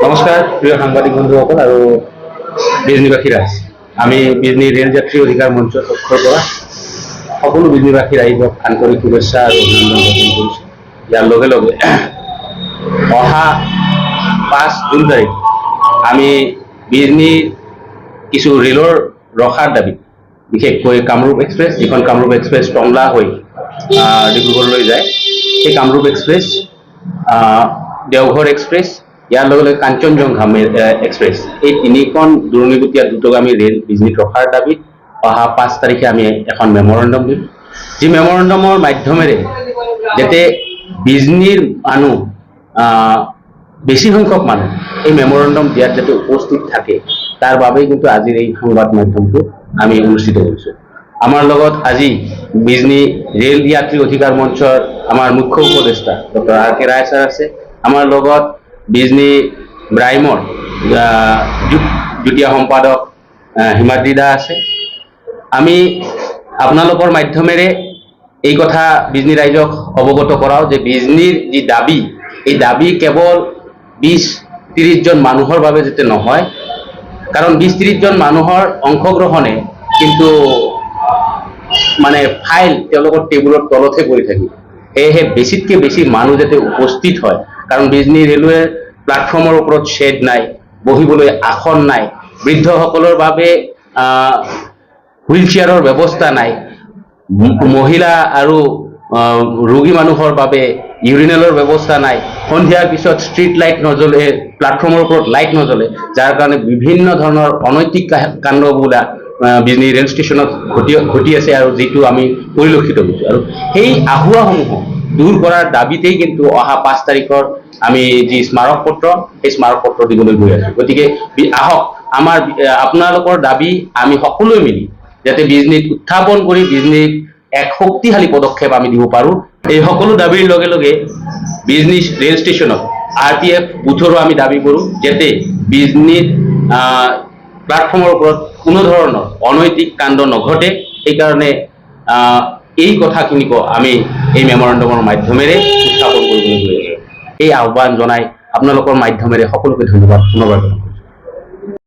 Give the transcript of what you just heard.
নমস্কাৰ প্ৰিয় সাংবাদিক বন্ধুসকল আৰু বিজনীবাসী ৰাইজ। আমি বিজনী ৰেল যাত্ৰী অধিকাৰ মঞ্চৰ পক্ষৰ পৰা সকলো বিজনীবাসী ৰাইজক আন্তৰিক শুভেচ্ছা আৰু অভিনন্দন জ্ঞাপন কৰিছোঁ। ইয়াৰ লগে লগে অহা 5 জুন তাৰিখ আমি বিজনী কিছু ৰেলৰ ৰখাৰ দাবী, বিশেষকৈ কামৰূপ এক্সপ্ৰেছ, যিখন কামৰূপ এক্সপ্ৰেছ টংলা হৈ ডিব্ৰুগড়লৈ যায়, সেই কামৰূপ এক্সপ্ৰেছ, দেওঘৰ এক্সপ্ৰেছ, ইয়াৰ লগে লগে কাঞ্চনজংঘা এক্সপ্ৰেছ, এই তিনিখন দূৰণিবতীয়া দ্ৰুতগামী ৰেল বিজনীত ৰখাৰ দাবীত অহা 5 তাৰিখে আমি এখন মেমৰেণ্ডম দিম। যি মেমৰেণ্ডমৰ মাধ্যমেৰে যাতে বিজনীৰ মানুহ, বেছি সংখ্যক মানুহ এই মেমৰেণ্ডম দিয়াত যাতে উপস্থিত থাকে, তাৰ বাবেই কিন্তু আজিৰ এই সংবাদ মাধ্যমটো আমি অনুষ্ঠিত কৰিছোঁ। আমাৰ লগত আজি বিজনী ৰেল যাত্ৰী অধিকাৰ মঞ্চৰ আমাৰ মুখ্য উপদেষ্টা ডক্টৰ আৰ কে ৰায় ছাৰ আছে। আমাৰ লগত বিজনী ব্ৰাইমৰ যুটীয়া সম্পাদক হিমাদ্ৰী দা আছে। আমি আপোনালোকৰ মাধ্যমেৰে এই কথা বিজনী ৰাইজক অৱগত কৰাও যে বিজনীৰ যি দাবী, এই দাবী কেৱল 20-30 জন মানুহৰ বাবে যাতে নহয়, কাৰণ 20-30 জন মানুহৰ অংশগ্ৰহণে কিন্তু মানে ফাইল তেওঁলোকৰ টেবুলৰ তলতহে পৰি থাকিব। সেয়েহে বেছিতকৈ বেছি মানুহ যাতে উপস্থিত হয়, কাৰণ বিজনী ৰেলৱে প্লাটফৰ্মৰ ওপৰত শ্বেড নাই, বহিবলৈ আসন নাই, বৃদ্ধসকলৰ বাবে হুইল চেয়াৰৰ ব্যৱস্থা নাই, মহিলা আৰু ৰোগী মানুহৰ বাবে ইউৰিনেলৰ ব্যৱস্থা নাই, সন্ধিয়াৰ পিছত ষ্ট্ৰীট লাইট নজ্বলে, প্লাটফৰ্মৰ ওপৰত লাইট নজ্বলে, যাৰ কাৰণে বিভিন্ন ধৰণৰ অনৈতিক কাণ্ডবিলাক বিজনী ৰেল ষ্টেচনত ঘটি আছে আৰু যিটো আমি পৰিলক্ষিত কৰিছোঁ। আৰু সেই আহুৱাসমূহক দূৰ কৰাৰ দাবীতেই কিন্তু অহা 5 তাৰিখৰ আমি যি স্মাৰক পত্ৰ, সেই স্মাৰক পত্ৰ দিবলৈ গৈ আছোঁ। গতিকে আহক, আপোনালোকৰ দাবী আমি সকলোৱে মিলি যাতে বিজনীত উত্থাপন কৰি বিজনীত এক শক্তিশালী পদক্ষেপ আমি দিব পাৰোঁ। এই সকলো দাবীৰ লগে লগে বিজনী ৰেল ষ্টেচনত RPF বুথৰো আমি দাবী কৰোঁ যাতে বিজনীত প্লাটফৰ্মৰ ওপৰত কোনো ধৰণৰ অনৈতিক কাণ্ড নঘটে। সেইকাৰণে এই কথাখিনিক আমি এই মেমৰেণ্ডমৰ মাধ্যমেৰে উত্থাপন কৰিবলৈ গৈ আছোঁ। এই আহ্বান জনাই আপোনালোকৰ মাধ্যমেৰে সকলোকে ধন্যবাদ পুনৰবাৰ।